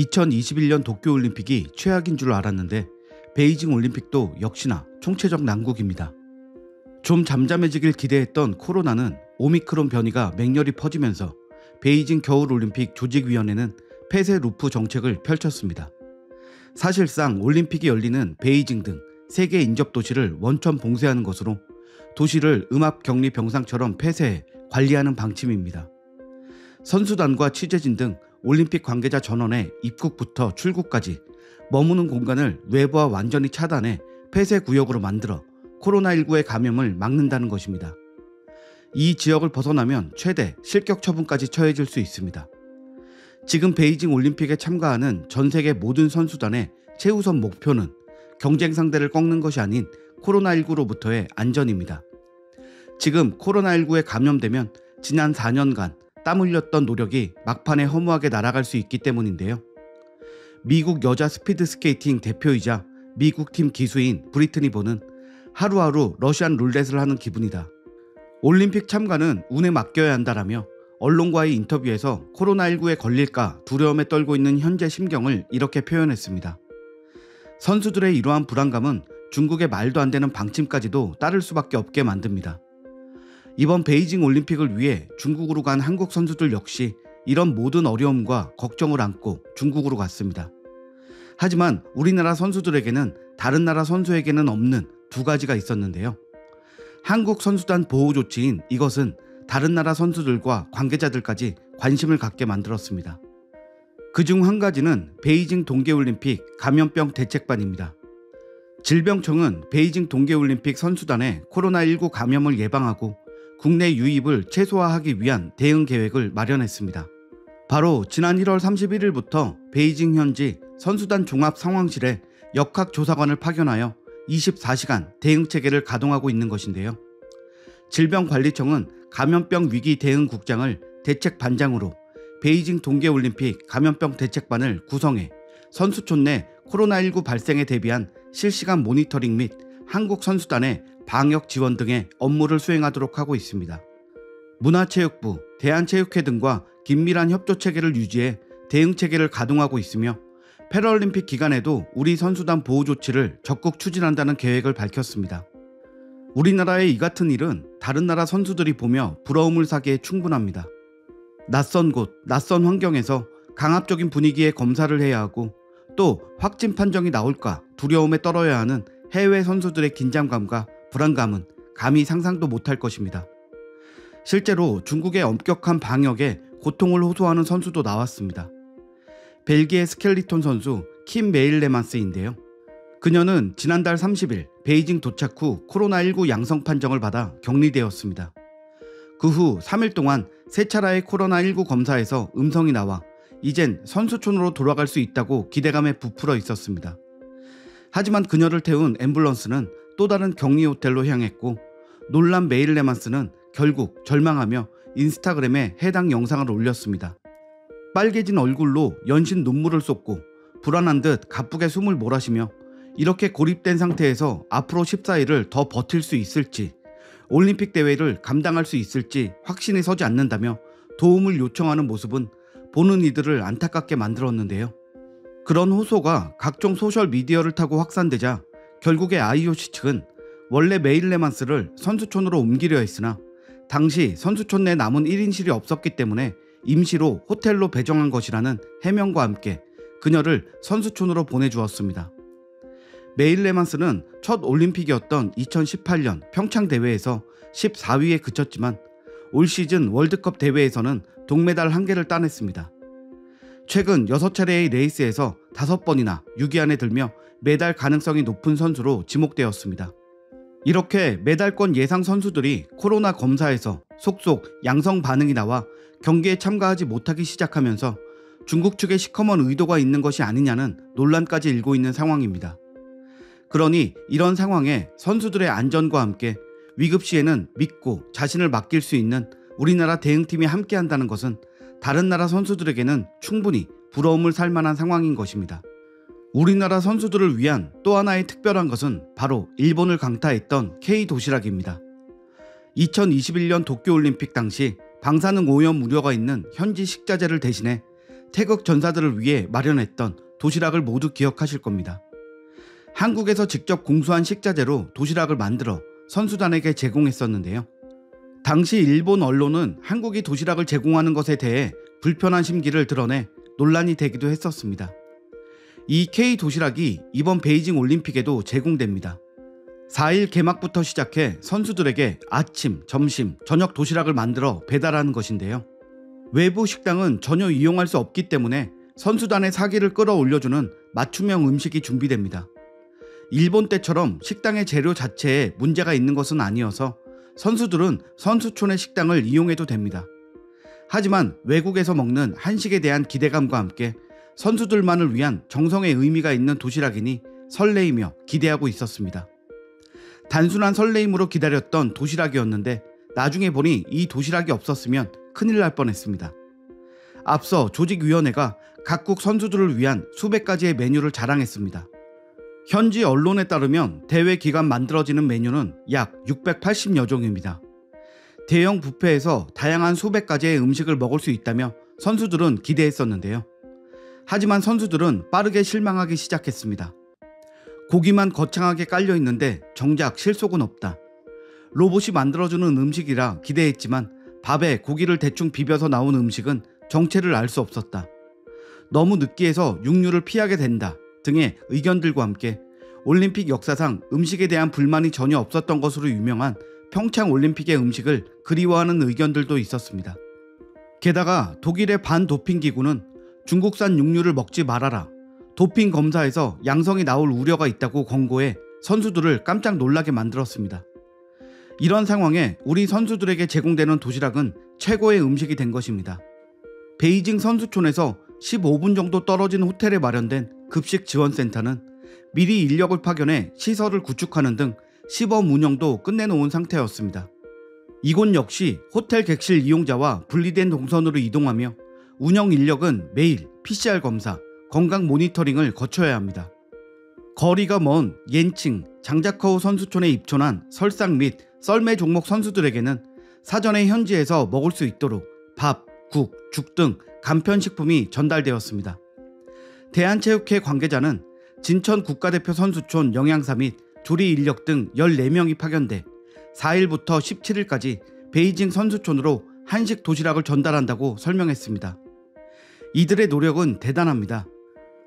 2021년 도쿄올림픽이 최악인 줄 알았는데 베이징 올림픽도 역시나 총체적 난국입니다. 좀 잠잠해지길 기대했던 코로나는 오미크론 변이가 맹렬히 퍼지면서 베이징 겨울올림픽 조직위원회는 폐쇄 루프 정책을 펼쳤습니다. 사실상 올림픽이 열리는 베이징 등 세계 인접 도시를 원천 봉쇄하는 것으로 도시를 음압 격리 병상처럼 폐쇄해 관리하는 방침입니다. 선수단과 취재진 등 올림픽 관계자 전원의 입국부터 출국까지 머무는 공간을 외부와 완전히 차단해 폐쇄 구역으로 만들어 코로나19의 감염을 막는다는 것입니다. 이 지역을 벗어나면 최대 실격 처분까지 처해질 수 있습니다. 지금 베이징 올림픽에 참가하는 전 세계 모든 선수단의 최우선 목표는 경쟁 상대를 꺾는 것이 아닌 코로나19로부터의 안전입니다. 지금 코로나19에 감염되면 지난 4년간 땀 흘렸던 노력이 막판에 허무하게 날아갈 수 있기 때문인데요. 미국 여자 스피드스케이팅 대표이자 미국 팀 기수인 브리트니 보는 하루하루 러시안 룰렛을 하는 기분이다. 올림픽 참가는 운에 맡겨야 한다라며 언론과의 인터뷰에서 코로나19에 걸릴까 두려움에 떨고 있는 현재 심경을 이렇게 표현했습니다. 선수들의 이러한 불안감은 중국의 말도 안 되는 방침까지도 따를 수밖에 없게 만듭니다. 이번 베이징 올림픽을 위해 중국으로 간 한국 선수들 역시 이런 모든 어려움과 걱정을 안고 중국으로 갔습니다. 하지만 우리나라 선수들에게는 다른 나라 선수에게는 없는 두 가지가 있었는데요. 한국 선수단 보호 조치인 이것은 다른 나라 선수들과 관계자들까지 관심을 갖게 만들었습니다. 그중 한 가지는 베이징 동계올림픽 감염병 대책반입니다. 질병청은 베이징 동계올림픽 선수단의 코로나19 감염을 예방하고 국내 유입을 최소화하기 위한 대응 계획을 마련했습니다. 바로 지난 1월 31일부터 베이징 현지 선수단 종합상황실에 역학조사관을 파견하여 24시간 대응 체계를 가동하고 있는 것인데요. 질병관리청은 감염병 위기 대응국장을 대책반장으로 베이징 동계올림픽 감염병 대책반을 구성해 선수촌 내 코로나19 발생에 대비한 실시간 모니터링 및 한국 선수단의 방역 지원 등의 업무를 수행하도록 하고 있습니다. 문화체육부, 대한체육회 등과 긴밀한 협조 체계를 유지해 대응 체계를 가동하고 있으며 패럴림픽 기간에도 우리 선수단 보호 조치를 적극 추진한다는 계획을 밝혔습니다. 우리나라의 이 같은 일은 다른 나라 선수들이 보며 부러움을 사기에 충분합니다. 낯선 곳, 낯선 환경에서 강압적인 분위기의 검사를 해야 하고 또 확진 판정이 나올까 두려움에 떨어야 하는 해외 선수들의 긴장감과 불안감은 감히 상상도 못할 것입니다. 실제로 중국의 엄격한 방역에 고통을 호소하는 선수도 나왔습니다. 벨기에 스켈리톤 선수 킴 메일레만스인데요. 그녀는 지난달 30일 베이징 도착 후 코로나19 양성 판정을 받아 격리되었습니다. 그 후 3일 동안 세 차례의 코로나19 검사에서 음성이 나와 이젠 선수촌으로 돌아갈 수 있다고 기대감에 부풀어 있었습니다. 하지만 그녀를 태운 앰뷸런스는 또 다른 격리 호텔로 향했고 놀란 메일레만스는 결국 절망하며 인스타그램에 해당 영상을 올렸습니다. 빨개진 얼굴로 연신 눈물을 쏟고 불안한 듯 가쁘게 숨을 몰아쉬며 이렇게 고립된 상태에서 앞으로 14일을 더 버틸 수 있을지, 올림픽 대회를 감당할 수 있을지 확신이 서지 않는다며 도움을 요청하는 모습은 보는 이들을 안타깝게 만들었는데요. 그런 호소가 각종 소셜미디어를 타고 확산되자 결국에 IOC 측은 원래 메일레만스를 선수촌으로 옮기려 했으나 당시 선수촌 내 남은 1인실이 없었기 때문에 임시로 호텔로 배정한 것이라는 해명과 함께 그녀를 선수촌으로 보내주었습니다. 메일레만스는 첫 올림픽이었던 2018년 평창 대회에서 14위에 그쳤지만 올 시즌 월드컵 대회에서는 동메달 1개를 따냈습니다. 최근 6차례의 레이스에서 5번이나 6위 안에 들며 메달 가능성이 높은 선수로 지목되었습니다. 이렇게 메달권 예상 선수들이 코로나 검사에서 속속 양성 반응이 나와 경기에 참가하지 못하기 시작하면서 중국 측의 시커먼 의도가 있는 것이 아니냐는 논란까지 일고 있는 상황입니다. 그러니 이런 상황에 선수들의 안전과 함께 위급 시에는 믿고 자신을 맡길 수 있는 우리나라 대응팀이 함께한다는 것은 다른 나라 선수들에게는 충분히 부러움을 살 만한 상황인 것입니다. 우리나라 선수들을 위한 또 하나의 특별한 것은 바로 일본을 강타했던 K도시락입니다. 2021년 도쿄올림픽 당시 방사능 오염 우려가 있는 현지 식자재를 대신해 태극 전사들을 위해 마련했던 도시락을 모두 기억하실 겁니다. 한국에서 직접 공수한 식자재로 도시락을 만들어 선수단에게 제공했었는데요. 당시 일본 언론은 한국이 도시락을 제공하는 것에 대해 불편한 심기를 드러내 논란이 되기도 했었습니다. 이 K 도시락이 이번 베이징 올림픽에도 제공됩니다. 4일 개막부터 시작해 선수들에게 아침, 점심, 저녁 도시락을 만들어 배달하는 것인데요. 외부 식당은 전혀 이용할 수 없기 때문에 선수단의 사기를 끌어올려주는 맞춤형 음식이 준비됩니다. 일본 때처럼 식당의 재료 자체에 문제가 있는 것은 아니어서 선수들은 선수촌의 식당을 이용해도 됩니다. 하지만 외국에서 먹는 한식에 대한 기대감과 함께 선수들만을 위한 정성의 의미가 있는 도시락이니 설레이며 기대하고 있었습니다. 단순한 설레임으로 기다렸던 도시락이었는데 나중에 보니 이 도시락이 없었으면 큰일 날 뻔했습니다. 앞서 조직위원회가 각국 선수들을 위한 수백 가지의 메뉴를 자랑했습니다. 현지 언론에 따르면 대회 기간 만들어지는 메뉴는 약 680여 종입니다. 대형 뷔페에서 다양한 수백 가지의 음식을 먹을 수 있다며 선수들은 기대했었는데요. 하지만 선수들은 빠르게 실망하기 시작했습니다. 고기만 거창하게 깔려 있는데 정작 실속은 없다. 로봇이 만들어주는 음식이라 기대했지만 밥에 고기를 대충 비벼서 나온 음식은 정체를 알 수 없었다. 너무 느끼해서 육류를 피하게 된다 등의 의견들과 함께 올림픽 역사상 음식에 대한 불만이 전혀 없었던 것으로 유명한 평창 올림픽의 음식을 그리워하는 의견들도 있었습니다. 게다가 독일의 반도핑 기구는 중국산 육류를 먹지 말아라, 도핑 검사에서 양성이 나올 우려가 있다고 권고해 선수들을 깜짝 놀라게 만들었습니다. 이런 상황에 우리 선수들에게 제공되는 도시락은 최고의 음식이 된 것입니다. 베이징 선수촌에서 15분 정도 떨어진 호텔에 마련된 급식 지원센터는 미리 인력을 파견해 시설을 구축하는 등 시범 운영도 끝내놓은 상태였습니다. 이곳 역시 호텔 객실 이용자와 분리된 동선으로 이동하며 운영 인력은 매일 PCR 검사, 건강 모니터링을 거쳐야 합니다. 거리가 먼 옌칭, 장자커우 선수촌에 입촌한 설상 및 썰매 종목 선수들에게는 사전에 현지에서 먹을 수 있도록 밥, 국, 죽 등 간편식품이 전달되었습니다. 대한체육회 관계자는 진천 국가대표 선수촌 영양사 및 조리 인력 등 14명이 파견돼 4일부터 17일까지 베이징 선수촌으로 한식 도시락을 전달한다고 설명했습니다. 이들의 노력은 대단합니다.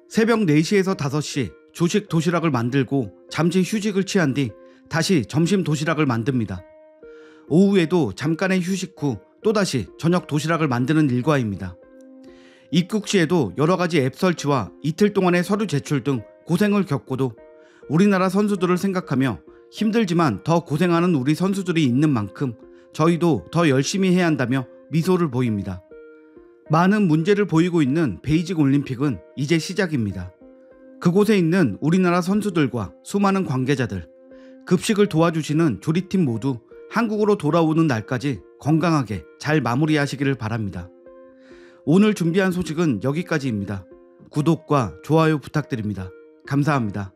새벽 4시에서 5시 조식 도시락을 만들고 잠시 휴식을 취한 뒤 다시 점심 도시락을 만듭니다. 오후에도 잠깐의 휴식 후 또다시 저녁 도시락을 만드는 일과입니다. 입국 시에도 여러 가지 앱 설치와 이틀 동안의 서류 제출 등 고생을 겪고도 우리나라 선수들을 생각하며 힘들지만 더 고생하는 우리 선수들이 있는 만큼 저희도 더 열심히 해야 한다며 미소를 보입니다. 많은 문제를 보이고 있는 베이징 올림픽은 이제 시작입니다. 그곳에 있는 우리나라 선수들과 수많은 관계자들, 급식을 도와주시는 조리팀 모두 한국으로 돌아오는 날까지 건강하게 잘 마무리하시기를 바랍니다. 오늘 준비한 소식은 여기까지입니다. 구독과 좋아요 부탁드립니다. 감사합니다.